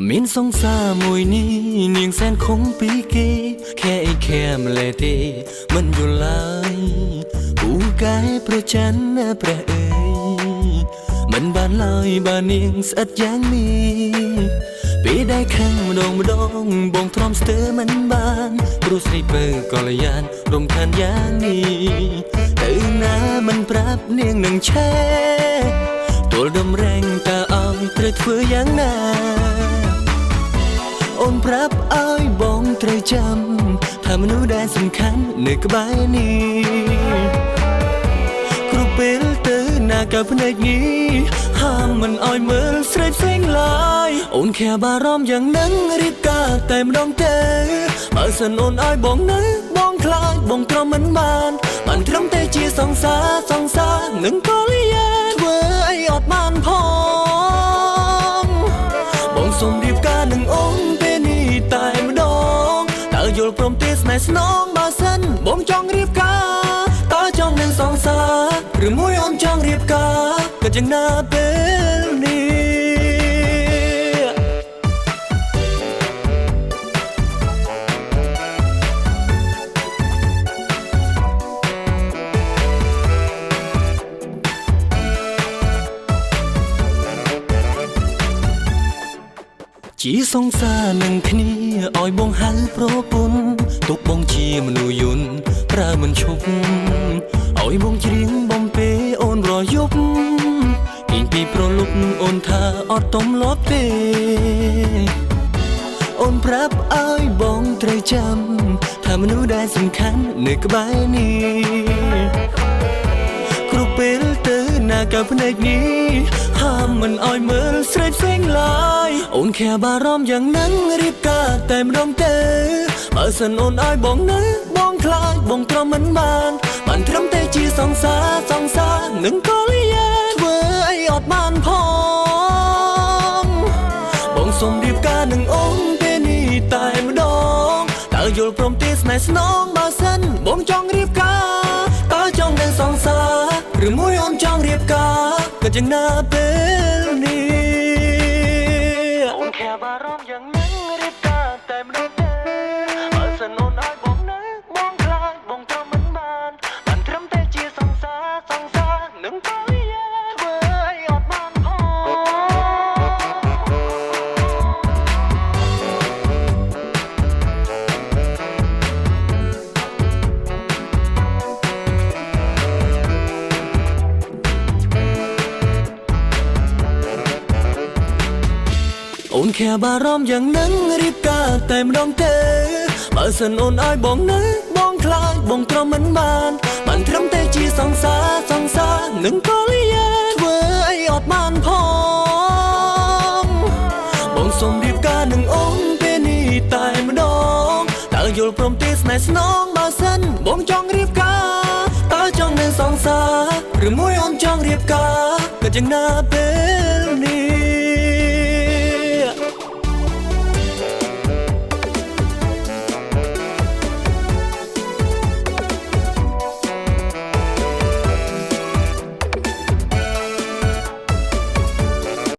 មានសង្សារមួយនេះនាងសែនខំពីគេខែអីខែម្លេះទេមិនយល់ឡើយពូកែប្រច័នព្រះអើយមិនបានឡើយបើនាងស្អិតយ៉ាងនេះពេលដែលខាងម្ដងបងទ្រាំស្ទើមិនបានព្រោះស្រីពើកល្យានរំខានយ៉ាងនេះទៅណាមិនប្រាប់នាងនឹងឆែទល់ដំរែងតើឲ្យត្រូវធ្វើយ៉ាងណាអូនប្រាប់ឲ្យបងត្រូវចាំថាមនុស្សដែលសំខាន់នៅក្បែរនេះគ្រប់ពេលទៅណាក៏ភ្នែកងីហាមមិនឲ្យមើលស្រីផ្សេងឡើយអូនខែបារម្ភយ៉ាងនឹងរៀបការតែម្ដងទេបើសិនអូនឲ្យបងនៅបងខ្លាចបងទ្រាំមិនបានត្រឹមតែជាសង្សារនឹងកលយាធ្វើអីអត់បានផងបងសុំរៀបការនឹងអូនពេលនេះតែម្ដងតើយល់ព្រមទេស្នេហ៍ស្នងបើសិនបងចង់រៀបការតើចង់នឹងសង្សារឬមួយអូនចង់រៀបការក៏យ៉ាងណាពេលនេះជាសង្សារនឹងគ្នាឲ្យបងហៅប្រពន្ធទុកបងជាមនុស្សយន្តប្រើមិនឈប់ឲ្យបងច្រៀងបំពេអូនរយប់ពីពីប្រលប់អូនថាអត់ទំលាប់ទេអូនប្រាប់ឲ្យបងត្រូវចាំថាមនុស្សដែលសំខាន់នៅក្បែរនេះគ្រប់ពេលទៅណាក៏ភ្នែកនេះហាមមិនឲ្យមើលស្រីផ្សេងឡើយអូនខែបារម្ភយ៉ាងនឹងរៀបការតែម្ដងទេបើសិនអូនឲ្យបងនៅបងខ្លាចបងទ្រាំមិនបានត្រឹមតែជាសង្សារនឹងកលយាធ្វើអីអត់បានផងបងសុំរៀបការនឹងអូនពេលនេះតែម្ដងតើយល់ព្រមទេស្នេហ៍ស្នងបើសិនបងចង់រៀបការតើចង់នឹងសង្សារឬមួយអូនចង់រៀបការក៏យ៉ាងណាពេលនេះអូនខែបារម្ភយ៉ាងនឹងរៀបការតែម្ដងទេបើសិនអូនឲ្យបងនៅបងខ្លាចបងទ្រាំមិនបានត្រឹមតែជាសង្សារនឹងកលយាធ្វើអីអត់បានផងអូនខែបារម្ភយ៉ាងនឹងរៀបការតែម្ដងទេបើសិនអូនឲ្យបងនៅបងខ្លាចបងទ្រាំមិនបានត្រឹមតែជាសង្សារនឹងកលយាធ្វើអីអត់បានផងបងសុំរៀបការនឹងអូនពេលនេះតែម្ដងតើយល់ព្រមទេស្នេហ៍ស្នងបើសិនបងចង់រៀបការតើចង់នឹងសង្សារឬមួយអូនចង់រៀបការក៏យ៉ាងណាពេលនេះ